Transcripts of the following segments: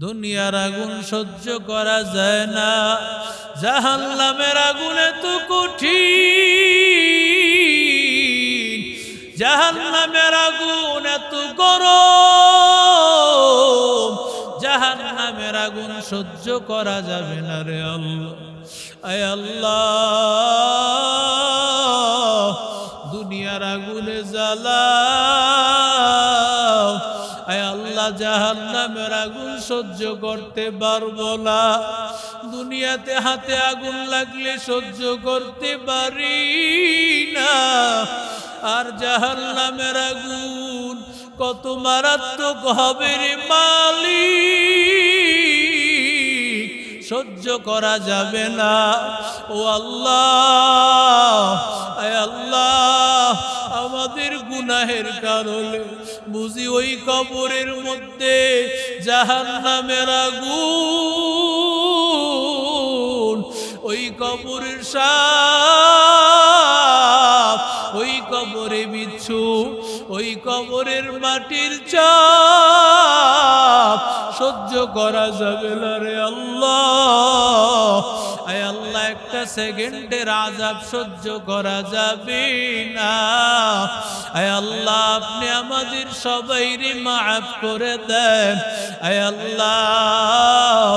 দুনিয়ার আগুন সহ্য করা যায় না, জাহান্নামের আগুন এত কঠিন, জাহান্নামের আগুন এত গরম, জাহান্নামের আগুন সহ্য করা যাবে না রে আল্লাহ। আয় আল্লাহ, দুনিয়ার আগুনে জ্বালাও। আয় আল্লাহ, জাহান্নামের আগুন সহ্য করতে পারবো না। দুনিয়াতে হাতে আগুন লাগলে সহ্য করতে পারি না, আর জাহান্নামের আগুন কত মারাত্মক হবে রে মালিক, সহ্য করা যাবে না। ও আল্লাহ, আয় আল্লাহ, আমাদের গুনাহের কারণে বুঝি ওই কবরের মধ্যে জাহান্নামের আগুন, ওই কবরের সাপ, ওই কবরে বিচ্ছু, ওই কবরের মাটির চাপ সহ্য করা যাবে না রে আল্লাহ। আয় আল্লাহ, একটা সেকেন্ডের আযাব সহ্য করা যাবে না। আয় আল্লাহ, আপনি আমাদের সবাইকে মাফ করে দেন। আয় আল্লাহ,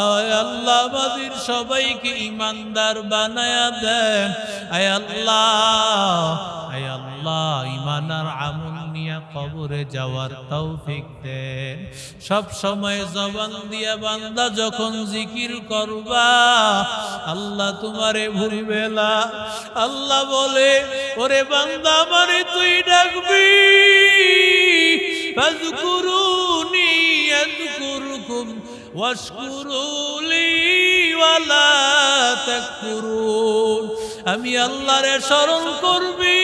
আয় আল্লাহ, আমাদের সবাইকে ঈমানদার বানায়া দেন। আয় আল্লাহ, আয় আল্লাহ, ঈমান আর আমল নিয়ে কবরে যাওয়ার তৌফিক দেন। সব সময় জবান দিয়া বান্দা যখন জিকির করবা, আল্লাহ তোমারে ভুলবে না। আল্লাহ বলে, ওরে বান্দা আমারে তুই ডাকবি, ফাযকুরুনি আযকুরকুম ওয়াশকুরুলি ওয়ালা তাকফুরুন। আমি আল্লাহরে স্মরণ করবি,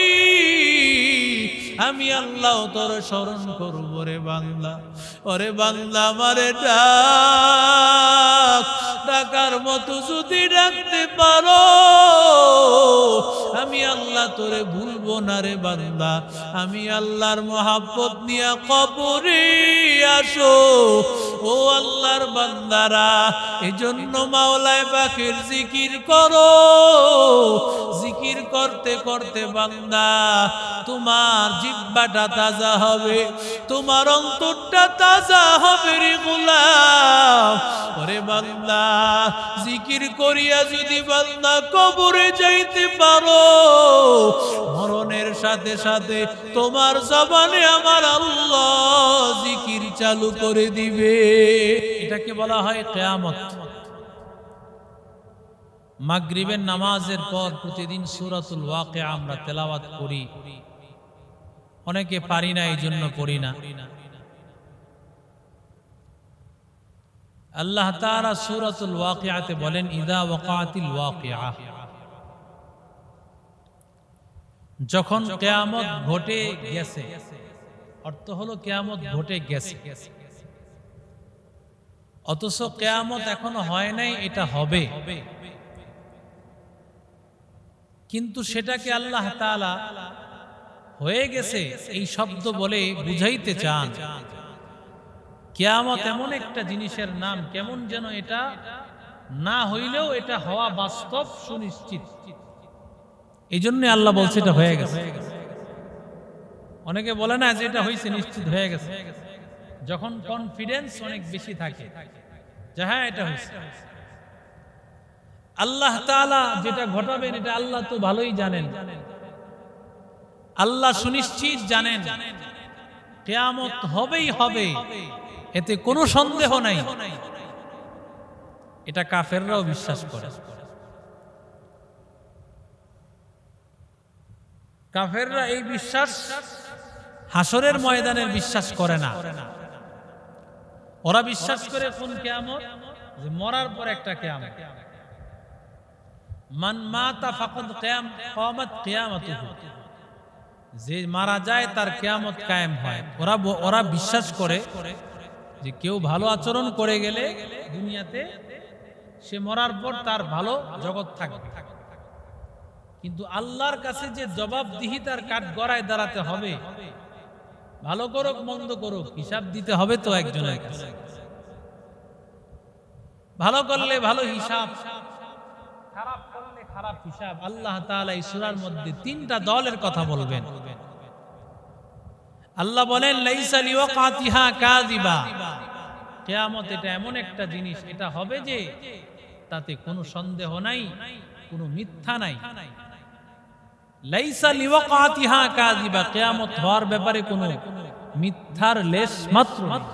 আমি আল্লাহ তোর স্মরণ করব রে বান্দা। ওরে বান্দা আমারে ডাক, ডাকার মতো যদি ডাকতে পারো, আমি আল্লাহ তোরে ভুলবো না রে বান্দা। আমি আল্লাহর মহাব্বত নিয়ে কবরে আসো ও আল্লাহর বান্দারা। এজন্য মাওলায়ে পাকের জিকির করো, জিকির করতে করতে বান্দা তোমার জিহ্বাটা তাজা হবে, তোমার অন্তরটা তাজা হবে রে গোলাম। ওরে বান্দা, জিকির করিয়া যদি বান্দা কবরে যাইতে পারো, মরণের সাথে সাথে তোমার জবানে আমার আল্লাহ জিকির চালু করে দিবে। এটাকে বলা হয় কিয়ামত। মাগরিবের নামাজের পর প্রতিদিন সূরাতুল ওয়াকিয়া আমরা তেলাওয়াত করি, অনেকে পারি না, এই জন্য পড়ি না। আল্লাহ তাআলা সূরাতুল ওয়াকিয়াতে বলেন, ইযা ওয়াকাতিল ওয়াকিয়া, যখন কিয়ামত ঘটে গেছে। অর্থ হলো কিয়ামত ঘটে গেছে, অথচ কিয়ামত এখনো হয় নাই, এটা হবে। কিন্তু সেটাকে আল্লাহ তাআলা হয়ে গেছে এই শব্দ বলে বুঝাইতে চান। কিয়ামত এমন একটা জিনিসের নাম, কেমন যেন এটা না হইলেও এটা হওয়া বাস্তব, সুনিশ্চিত। এই জন্য আল্লাহ বলছে এটা হয়ে গেছে। অনেকে বলে না যে এটা হয়েছে, নিশ্চিত হয়ে গেছে, যখন কনফিডেন্স অনেক বেশি থাকে যে হ্যাঁ এটা হয়েছে। আল্লাহ তাআলা যেটা ঘটাবেন এটা আল্লাহ তো ভালোই জানেন, আল্লাহ সুনিশ্চিত জানেন কিয়ামত হবেই হবে, এতে কোনো সন্দেহ নাই। এটা কাফেররাও বিশ্বাস করে। কাফেররা এই বিশ্বাস হাসরের ময়দানের বিশ্বাস করে না। ওরা বিশ্বাস করে কোন কিয়ামত, যে মরার পর একটা কিয়ামত। মান মাতা ফাকাদ কিয়ামাত কিয়ামাতুহু, যে মারা যায় তার কিয়ামত কায়েম হয়। ওরা বিশ্বাস করে যে কেউ ভালো আচরণ করে গেলে দুনিয়াতে, সে মরার পর তার ভালো জগৎ থাকবে। কিন্তু আল্লাহর কাছে যে জবাবদিহিতার কাঠগড়ায় দাঁড়াতে হবে, ভালো করুক মন্দ করুক হিসাব দিতে হবে তো একজনের কাছে। ভালো করলে ভালো হিসাব, খারাপ করলে খারাপ হিসাব। আল্লাহ তাআলা এই সূরার মধ্যে তিনটা দলের কথা বলবেন। আল্লাহ বলেন লাইসা লিওয়াকাতিহা কাযিবা, কিয়ামত এটা এমন একটা জিনিস, এটা হবে যে তাতে কোনো সন্দেহ নাই, কোনো মিথ্যা নাই। লাইসা লিওয়াকাতিহা কাযিবা, কিয়ামত হওয়ার ব্যাপারে কোনো মিথ্যার লেশ মাত্র নেই,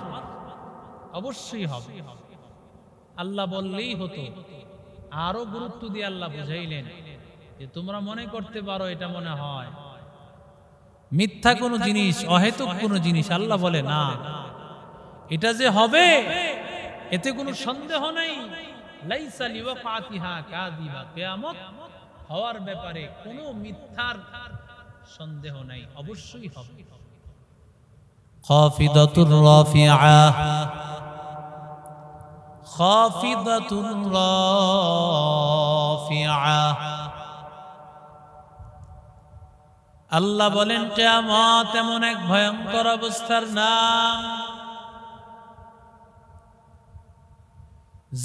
অবশ্যই হবে। আল্লাহ বললেই হতো। আরো গুরুত্ব দিয়ে আল্লাহ বুঝাইলেন যে তোমরা মনে করতে পারো এটা মনে হয় মিথ্যা কোনো জিনিস, অহেতুক কোনো জিনিস। আল্লাহ বলে না, এটা যে হবে এতে কোনো সন্দেহ নাই। লাইসা লিওয়াকাতিহা কাযিবা, কিয়ামত হওয়ার ব্যাপারে কোনো মিথ্যার সন্দেহ নাই, অবশ্যই হবে। খাফিদাতুর রাফিআ, খাফিদাতুর রাফিআ। আল্লাহ বলেন কিয়ামত এমন এক ভয়ঙ্কর অবস্থার নাম,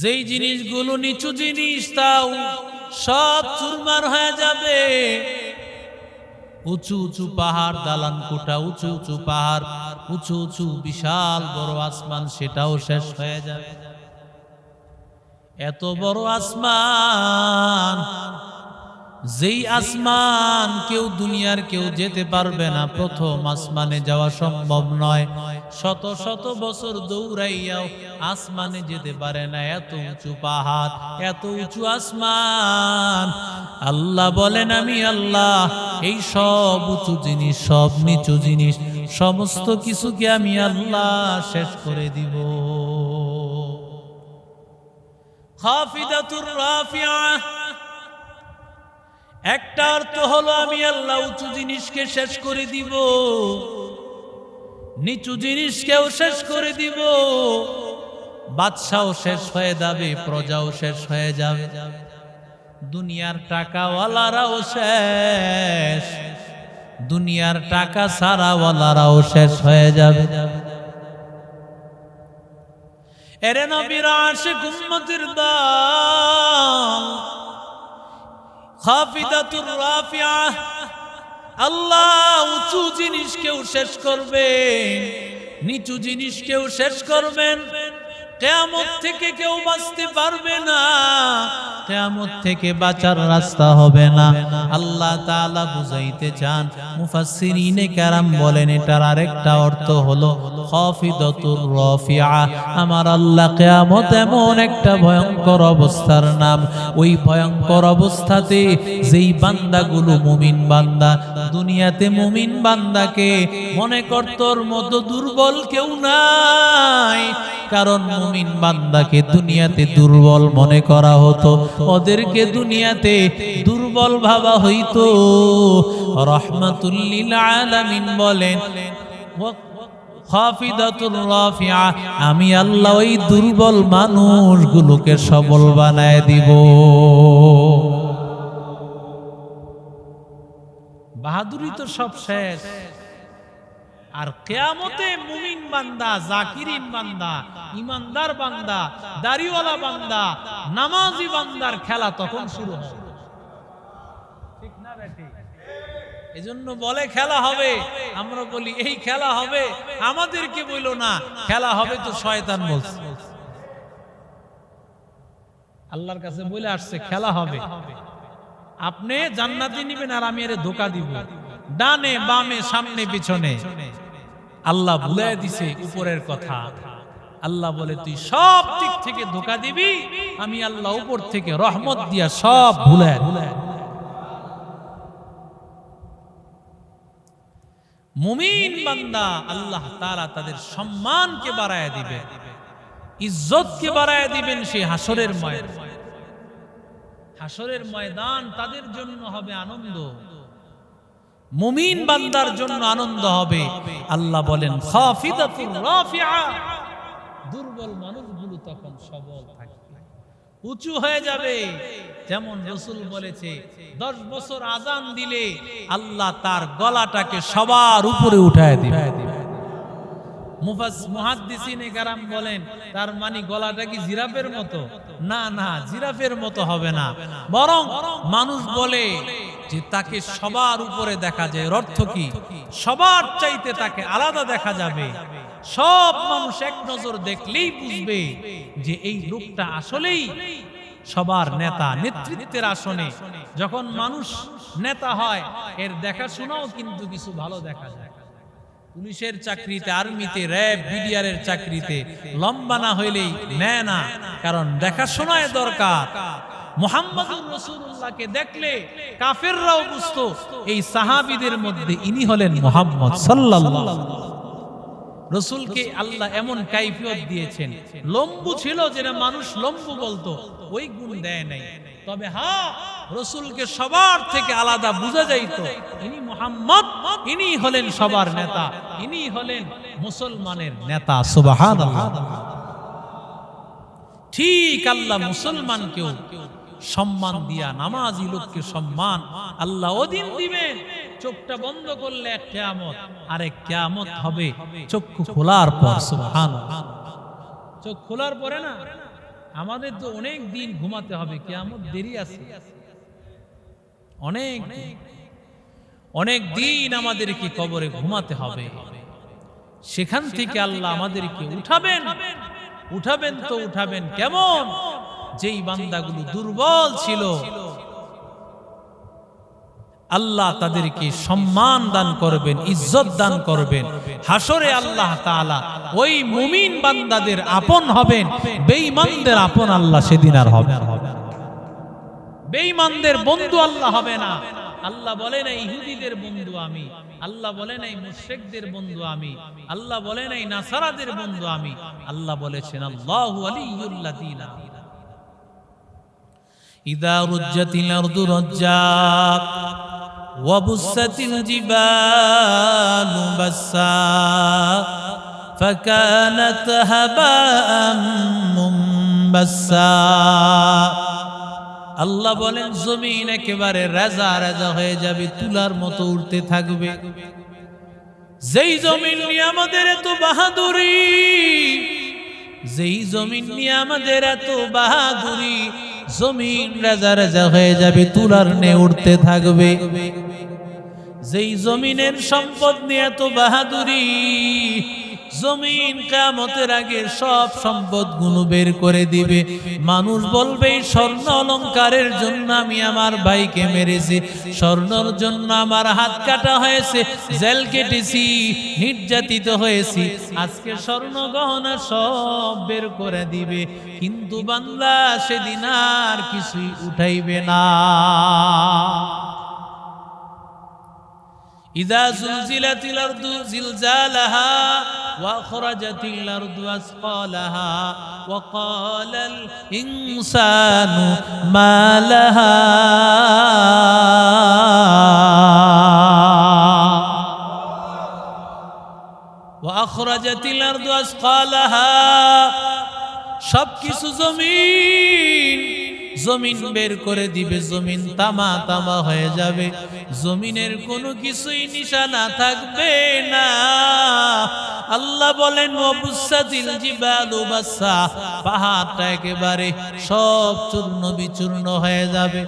যেই জিনিসগুলো নিচু জিনিস তাও সব চুরমার হয়ে যাবে। উঁচু উঁচু পাহাড়, দালান কোঠা, উঁচু উঁচু পাহাড়, উঁচু উঁচু বিশাল বড় আসমান, সেটাও শেষ হয়ে যাবে। এত বড় আসমান, যেই আসমান কেউ দুনিয়ার কেউ যেতে পারবে না, প্রথম আসমানে যাওয়া সম্ভব নয়। শত শত বছর দৌড়াইয়াও আসমানে যেতে পারে না, এত উঁচু পাহাড়, এত উঁচু আসমান। আল্লাহ বলেন আমি আল্লাহ এই সব উঁচু জিনিস, সব নিচু জিনিস, সমস্ত কিছুকে আমি আল্লাহ শেষ করে দিব। খাফিদাতুর রাফিআ, একটা অর্থ হলো আমি আল্লাহ উঁচু জিনিসকে শেষ করে দিব, নিচু জিনিসকেও শেষ করে দিব। বাদশাও শেষ হয়ে যাবে, প্রজাও শেষ হয়ে যাবে, দুনিয়ার টাকাওয়ালারাও শেষ, দুনিয়ার টাকা সারাওয়ালারাও শেষ হয়ে যাবে। এরে নবীর আশিক উম্মতের দল, খাফিদাতুর রাফিআ, আল্লাহ উঁচু জিনিসকেও শেষ করবেন, নিচু জিনিসকেও শেষ করবেন। কিয়ামত থেকে কেউ বাঁচতে পারবে না, কিয়ামত থেকে বাঁচার রাস্তা হবে না। আল্লাহ তাআলা বুঝাইতে চান, মুফাসসিরিনে কেরাম বলেন এটার আরেকটা অর্থ হলো খাফিদাতুর রাফিআ। আমার আল্লাহ কিয়ামত এমন একটা ভয়ঙ্কর অবস্থার নাম, ওই ভয়ঙ্কর অবস্থাতে যেই বান্দাগুলো মুমিন বান্দা, দুনিয়াতে মুমিন বান্দাকে মনে করতোর মতো দুর্বল কেউ নাই, কারণ মুমিন বান্দাকে দুনিয়াতে দুর্বল মনে করা হতো, ওদেরকে দুনিয়াতে দুর্বল ভাবা হইতো। রাহমাতুল লিল আলামিন বলেন খাফিদাতুর রাফিআ, আমি আল্লাহ ওই দুর্বল মানুষগুলোকে সবল বানায় দিব। বাহাদুরি তো সব শেষ, আর কিয়ামতে মুমিন বান্দা, জাকিরিন বান্দা, ইমানদার বান্দা, দাড়িওয়ালা বান্দা, নামাজি বান্দার খেলা তখন শুরু হবে, ঠিক না বেটি? এজন্য বলে খেলা হবে, আমরা বলি এই খেলা হবে, আমাদেরকে বইলো না, খেলা হবে তো শয়তান বলছে। আল্লাহর কাছে বলে আসছে খেলা হবে, আপনি জান্নাতে নিবেন আর আমি এর ধোঁকা দিব, ডানে বামে সামনে পিছনে। আল্লাহ ভুলাই দিছে উপরের কথা। আল্লাহ বলে তুই সব দিক থেকে ধোঁকা দিবি, আমি আল্লাহ উপর থেকে রহমত দিয়া সব ভুলাই। মুমিন বান্দা আল্লাহ তাআলা তাদের সম্মানকে বাড়ায় দিবেন, ইজ্জতকে বাড়ায় দিবেন। সেই হাসরের ময়দান, হাসরের ময়দান তাদের জন্য হবে আনন্দ, মুমিন বান্দার জন্য আনন্দ হবে। আল্লাহ বলেন খাফিদাতুর রাফিআ, দুর্বল মানুষগুলো তখন সবল থাকবে, উঁচু হয়ে যাবে। যেমন রাসূল বলেছে 10 বছর আযান দিলে আল্লাহ তার গলাটাকে সবার উপরে উঠায় দিবে। মুহাদ্দিসিনে কেরাম বলেন তার মানে গলাটা কি জিরাফের মতো? না না, জিরাফের মতো হবে না, বরং মানুষ বলে যে তাকে সবার উপরে দেখা যায়। অর্থ কি? সবার চাইতে তাকে আলাদা দেখা যাবে। সব মানুষ এক নজর দেখলেই বুঝবে যে এই লোকটা আসলেই সবার নেতা, নেতৃত্বের আসনে। যখন মানুষ নেতা হয় এর দেখাশোনাও কিন্তু কিছু ভালো দেখা যায়। পুলিশের চাকরিতে, আর্মিতে, র্যাব, বিডিআরের চাকরিতে লম্বা না হইলেই নেয় না, কারণ দেখাশোনায় দরকার। মুহাম্মদুর রাসূলুল্লাহকে দেখলে কাফেররাও বুঝতো এই সাহাবীদের মধ্যে ইনি হলেন মুহাম্মদ সাল্লাল্লাহু আলাইহি ওয়াসাল্লাম। রসুলকে আল্লাহ এমন কাইফিয়ত দিয়েছেন, লম্বু ছিল যেটা মানুষ লম্বু বলতো, ওই গুণ দেয় নাই। তবে হ্যাঁ, রসুলকে সবার থেকে আলাদা বোঝা যাইত ইনি মুহাম্মদ, ইনি হলেন সবার নেতা, ইনি হলেন মুসলমানের নেতা। সুবহানাল্লাহ। ঠিক আল্লাহ মুসলমানকেও সম্মান দিয়া, নামাজি লোককে সম্মান আল্লাহ ওদিন দিবেন। চোখটা বন্ধ করলে এক কিয়ামত, আরেক কিয়ামত হবে চক্ষু খোলার পর। সুবহানাল্লাহ। চোখ খোলার পরে না, আমাদের তো অনেক দিন ঘুমাতে হবে, কিয়ামত দেরি আছে, অনেক দিন আমাদেরকে কবরে ঘুমাতে হবে। সেখান থেকে আল্লাহ আমাদেরকে উঠাবেন তো উঠাবেন কেমন? যেই বান্দাগুলো দুর্বল ছিল আল্লাহ তাদেরকে সম্মান দান করবেন, ইজ্জত দান করবেন। হাসরে আল্লাহ তাআলা ওই মুমিন বান্দাদের আপন হবেন, বেঈমানদের আপন আল্লাহ সেদিন আর হবে না। বেঈমানদের বন্ধু আল্লাহ হবে না। আল্লাহ বলে নাই ইহুদিদের বন্ধু আমি, আল্লাহ বলে নাই মুশরিকদের বন্ধু আমি, আল্লাহ বলে নাই নাসারাদের বন্ধু আমি। আল্লাহ বলেছেন আল্লাহু ওয়ালিয়ুল লাযিনা ইযা রুজ্জাতিল আরদু রাজ্জা ওয়া বুসাতিল জিবালু বাসসা ফাকানাত হাবাআম মুনবাসসা। আল্লাহ বলেন জমিন একেবারে রাজা রাজা হয়ে যাবে, তুলার মতো উড়তে থাকবে। যেই জমিন নিয়ে আমাদের এত বাহাদুরি, যেই জমিন নিয়ে আমাদের এত বাহাদুরি, জমিন রাজা রাজা হয়ে যাবে, তুলার নিয়ে উড়তে থাকবে। যেই জমিনের সম্পদ নিয়ে এত বাহাদুরি, জমিন কিয়ামতের আগে সব সম্পদ গুলো বের করে দিবে। মানুষ বলবে স্বর্ণ অলংকারের জন্য আমি আমার ভাইকে মেরেছি, স্বর্ণর জন্য আমার হাত কাটা হয়েছে, জেল কেটেছি, নির্যাতিত হয়েছি, আজকে স্বর্ণ গহনা সব বের করে দিবে। কিন্তু বান্দা সেদিন আর কিছুই উঠাইবে না। ইযা জুলজিলাতিল আরদু জিলজালাহা ওয়া আখরাজাতিল আরদু আসকালাহা ওয়া ক্বালাল ইনসানু মা লাহা ওয়া আখরাজাতিল আরদু আসকালাহা। সবকিছু জমিন বের করে দিবে, জমিন তামা তামা হয়ে যাবে, জমিনের কোনো কিছুই নিশানা থাকবে না। আল্লাহ বলেন ওয়াবুসাতিল জিবালু বাসসা, পাহাড়টা একেবারে সব চূর্ণ বিচূর্ণ হয়ে যাবে।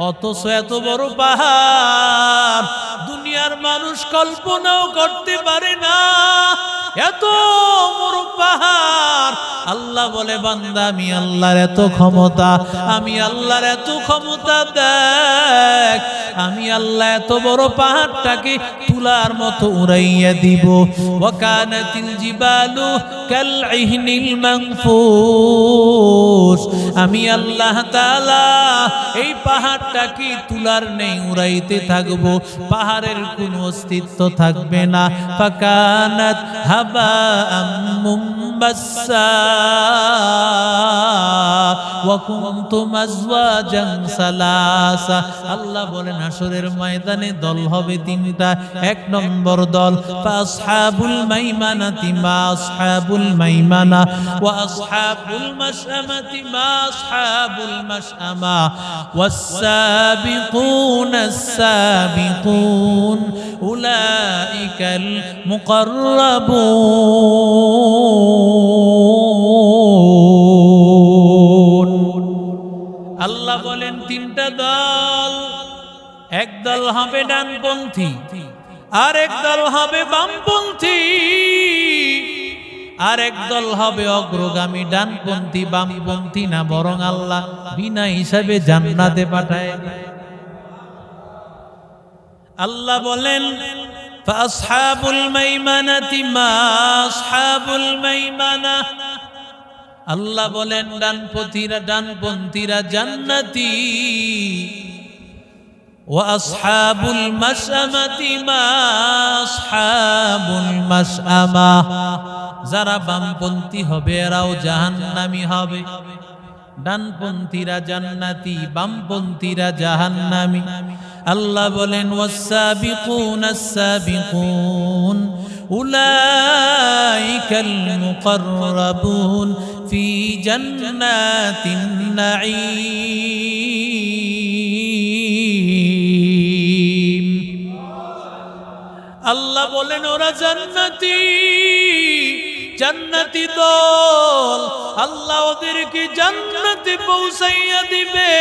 অথচ এত বড় পাহাড় দুনিয়ার মানুষ কল্পনাও করতে পারে না, এত বড় পাহাড়। আল্লাহ বলে বান্দা আমি আল্লাহর এত ক্ষমতা, আমি আল্লাহর এত ক্ষমতা দেখ, আমি আল্লাহ এত বড় পাহাড়টাকে তুলার মতো উড়াইয়া দিব। ওয়া কানাতিল জিবালু কাল ইহনিল মানফুস, আমি আল্লাহ তাআলা এই পাহাড়টাকে তুলার নেই উড়াইতে থাকবো, পাহাড়ের কোনো অস্তিত্ব থাকবে না। ফাকানাত হাবাআম মুনবাসসা ওয়া কুনতুম আজওয়াজান সালাসা। আল্লাহ বলেন হাসরের ময়দানে দল হবে তিনটা। এক নম্বর দল ফাসহাবুল মাইমানাতি মা আসহাবুল মাইমানা ওয়া আসহাবুল মাশআমাতি মা আসহাবুল মাশআমা ওয়াস-সাবিকুনাস সাবিকুন উলাইকাল মুকাররাবুন। আল্লাহ বলেন তিনটা দল, এক দল হবে ডানপন্থী, আরেক দল হবে বামপন্থী, আরেক দল হবে অগ্রগামী। ডানপন্থী বামপন্থী না, বরং আল্লাহ বিনা হিসাবে জান্নাতে পাঠায়। আল্লাহ বলেন ফাসহাবুল মাইমানাতি মা আসহাবুল মাইমানা। আল্লাহ বলেন ডানপন্থীরা জান্নাতি। ওয়া আসহাবুল মাশআমাতি মা আসহাবুল মাশআমা। যারা বামপন্থী হবে এরাও জাহান্নামী হবে। ডানপন্থীরা জান্নাতি, বামপন্থীরা জাহান্নামী। আল্লাহ বলেন ওয়াস-সাবিকুনাস সাবিকুন উলাইকাল মুকাররাবুন ফি জান্নাতিন নাঈম। আল্লাহ বলেন ওরা জান্নাতি, জান্নাতি দল। আল্লাহ ওদেরকে জান্নাতে পৌঁছাইয়া দিবে,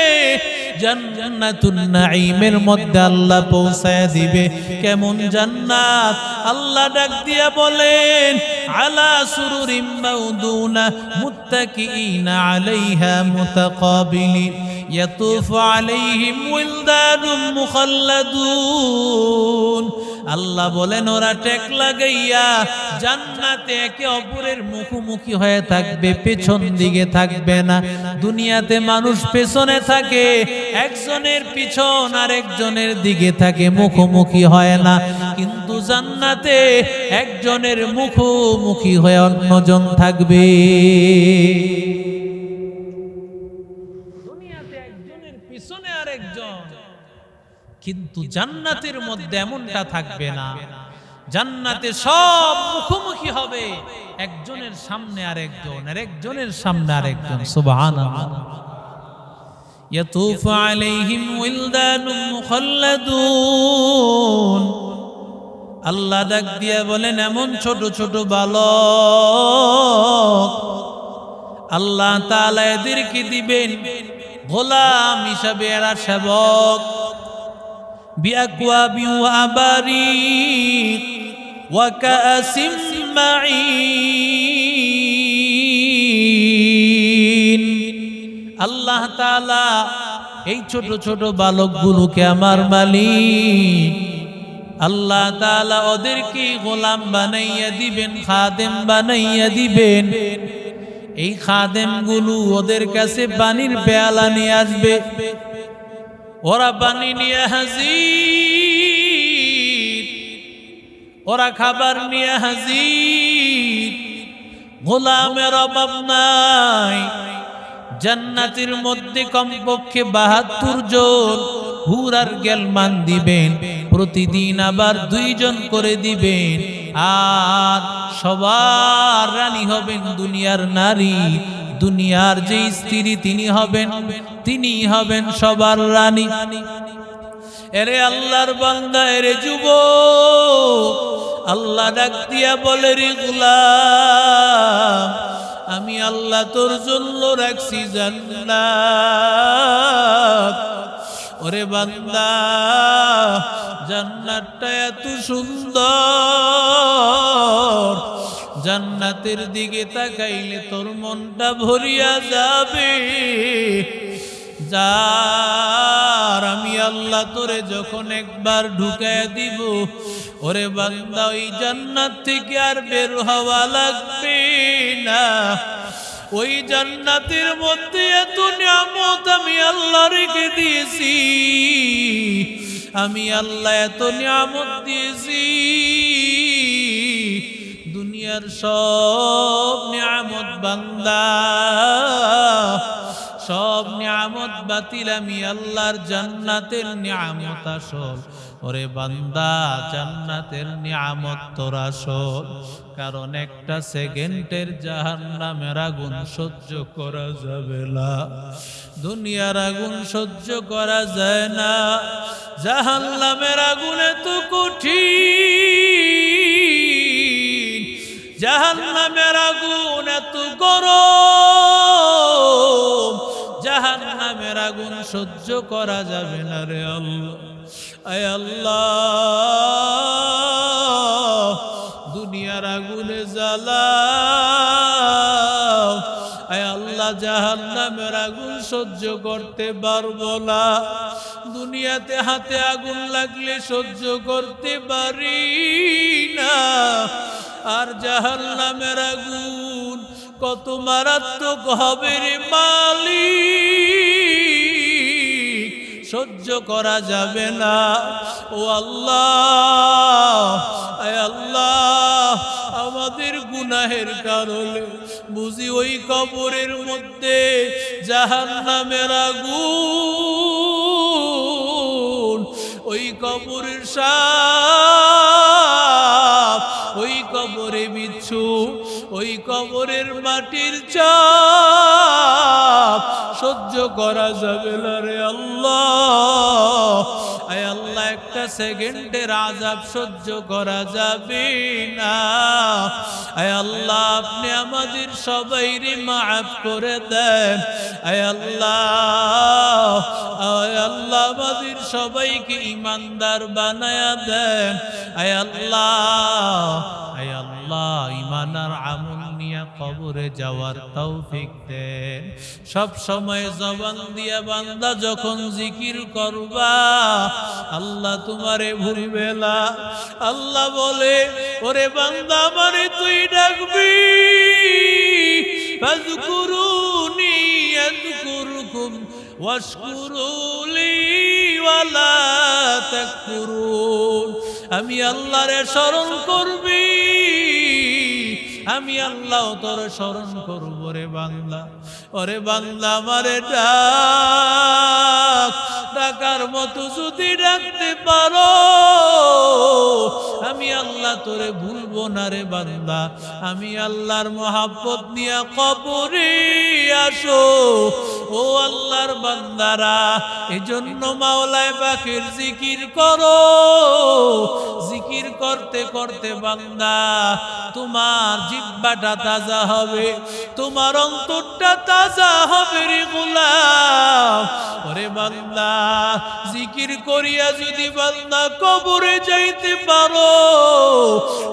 জান্নাতুন নাঈমের মধ্যে আল্লাহ পৌঁছাইয়া দিবে। কেমন জান্নাত? আল্লাহ ডাক দিয়া বলেন আলা সুরুরিম মাউদুনা মুত্তাকিইনা আলাইহা মুতাকাবিলিন ইয়াতুফু আলাইহিম ওয়ালদানুম মুখাল্লাদুন। আল্লাহ বলেন ওরা টেক লাগাইয়া জান্নাতে একে অপরের মুখোমুখি হয়ে থাকবে, পেছন দিকে থাকবে না। দুনিয়াতে মানুষ পেছনে থাকে, একজনের পিছন আর একজনের দিকে থাকে, মুখোমুখি হয় না। কিন্তু জান্নাতে একজনের মুখোমুখি হয়ে অন্যজন থাকবে। দুনিয়াতে একজনের পিছনে আর একজন, কিন্তু জান্নাতের মধ্যে এমনটা থাকবে না। জান্নাতে সব মুখোমুখি হবে, একজনের সামনে আরেকজন, আর একজনের সামনে আরেকজন। সুবহানাল্লাহ। ইয়াতুফু আলাইহিম ওয়ালদানুম মুখাল্লাদুন। আল্লাহ ডাক দিয়া বলেন এমন ছোট ছোট বালক আল্লাহ তাআলা এদেরকে দিবেন গোলাম হিসাবে, এরা সেবক। বিআকওয়াবি ওয়া আবারিক ওয়া কাসিম মাঈন। আল্লাহ তাআলা এই ছোট ছোট বালকগুলোকে আমার মালিক আল্লাহ তাআলা ওদেরকে গোলাম বানাইয়া দিবেন, খাদেম বানাইয়া দিবেন। এই খাদেমগুলো ওদের কাছে পানির পেয়ালা নিয়ে আসবে, ওরা পানি নিয়ে হাজির, ওরা খাবার নিয়ে হাজির। গোলামের অভাব নাই। জান্নাতের মধ্যে কমপক্ষে ৭২ জন হুরার গেলমান দিবেন, প্রতিদিন আবার ২ জন করে দিবেন। আর সবার রানী হবেন দুনিয়ার নারী, দুনিয়ার যে স্ত্রী তিনি হবেন সবার রানী। এরে আল্লাহর বান্দা, এরে যুবক, আল্লাহ ডাক দিয়া বলে রে গোলাম, আমি আল্লাহ তোর জন্য রাখছি জান্নাত। ওরে বান্দা, জান্নাতটা এত সুন্দর, জান্নাতের দিকে তাকাইলে তোর মনটা ভরিয়া যাবে। যার আমি আল্লাহ তোরে যখন একবার ঢুকায় দিব, ওরে বান্দা ওই জান্নাত থেকে আর বের হওয়া লাগবে না। ওই জান্নাতের মধ্যে এত নিয়ামত আমি আল্লাহ রেখে দিয়েছি, আমি আল্লাহ এত নিয়ামত দিয়েছি। দুনিয়ার সব নিয়ামত বান্দা, সব নিয়ামত বাতিল, আমি আল্লাহর জান্নাতের নিয়ামত আসল। ওরে বান্দা, জান্নাতের নিয়ামত তোর আসল। কারণ একটা সেকেন্ডের জাহান্নামের আগুন সহ্য করা যাবে না, দুনিয়ার আগুন সহ্য করা যায় না। জাহান্নামের আগুন এত কঠিন, জাহান্নামের আগুন এত গরম, জাহান্নামের আগুন সহ্য করা যাবে না রে আল্লাহ। আয় আল্লাহ, দুনিয়ার আগুনে জ্বালাও। আয় আল্লাহ, জাহান্নামের আগুন সহ্য করতে পারবো না। দুনিয়াতে হাতে আগুন লাগলে সহ্য করতে পারি না, আর জাহান্নামের আগুন কত মারাত্মক হবে রে মালিক, সহ্য করা যাবে না। ও আল্লাহ, আয় আল্লাহ, আমাদের গুনাহের কারণে বুঝি ওই কবরের মধ্যে জাহান্নামের আগুন, ওই কবরের সাপ, ওই কবরে বিচ্ছু, ওই কবরের মাটির চাপ সহ্য করা যাবে না রে আল্লাহ। আয় আল্লাহ, একটা সেকেন্ডের আযাব সহ্য করা যাবে না। আয় আল্লাহ, আপনি আমাদের সবাইকে মাফ করে দেন। আয় আল্লাহ, আয় আল্লাহ, আমাদের সবাইকে ঈমানদার বানায়া দেন। আয় আল্লাহ, আয় আল্লাহ, ঈমান আর আমল নিয়ে কবরে যাওয়ার তৌফিক দেন। সব সময় জবান দিয়া বান্দা যখন জিকির করবা, আল্লাহ তোমারে ভুলবে না। আল্লাহ বলে, ওরে বান্দা, আমারে তুই ডাকবি, ফাযকুরুনি আযকুরকুম ওয়াশকুরুলি ওয়ালা তাকফুরুন। আমি আল্লাহরে স্মরণ করবি, আমি আল্লাহ তোর স্মরণ করব রে বান্দা। ওরে বান্দা, আমারে ডাক, ডাকার মতো যদি ডাকতে পারো, আমি আল্লাহ তোরে ভুলবো না রে বান্দা। আমি আল্লাহর মহাব্বত নিয়ে কবরে আসো ও আল্লাহর বান্দারা। এজন্য মাওলায়ে পাকের জিকির করো। জিকির করতে করতে বান্দা, তোমার জিহ্বাটা তাজা হবে, তোমার অন্তরটা তাজা হবে রে গোলাম। ওরে বান্দা, জিকির করিয়া যদি বান্দা কবরে যাইতে পারো,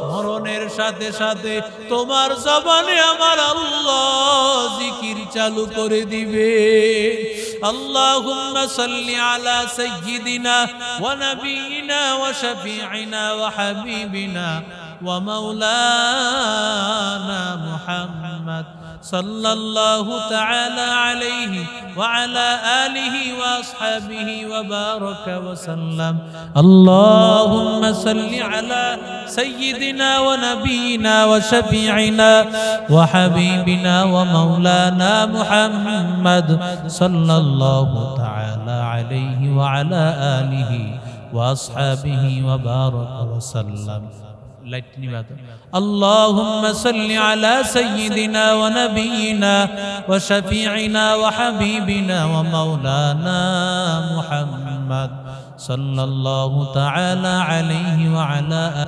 মরণের সাথে সাথে তোমার জবানে আমার আল্লাহ জিকির চালু করে দিবে। আল্লাহুম্মা সাল্লি আলা সাইয়্যিদিনা ওয়া নাবিয়িনা ওয়া শাফিঈনা ওয়া হাবিবিনা ওয়া মাওলানা মুহাম্মদ সাল্লাল্লাহু তাআলা আলাইহি ওয়া আলা আলিহি ওয়া আসহাবিহি ওয়া বারাকা ওয়া সাল্লাম। আল্লাহুম্মা সাল্লি আলা সাইয়্যিদিনা ওয়া নাবিয়িনা ওয়া শাফিঈনা ওয়া হাবিবিনা ওয়া মাওলানা মুহাম্মদ সাল্লাল্লাহু তাআলা আলাইহি ওয়া আলা আলিহি ওয়া আসহাবিহি ওয়া বারাকা ওয়া সাল্লাম। اللهم صل على سيدنا ونبينا وشفيعنا وحبيبنا ومولانا محمد صلى الله تعالى عليه وعلى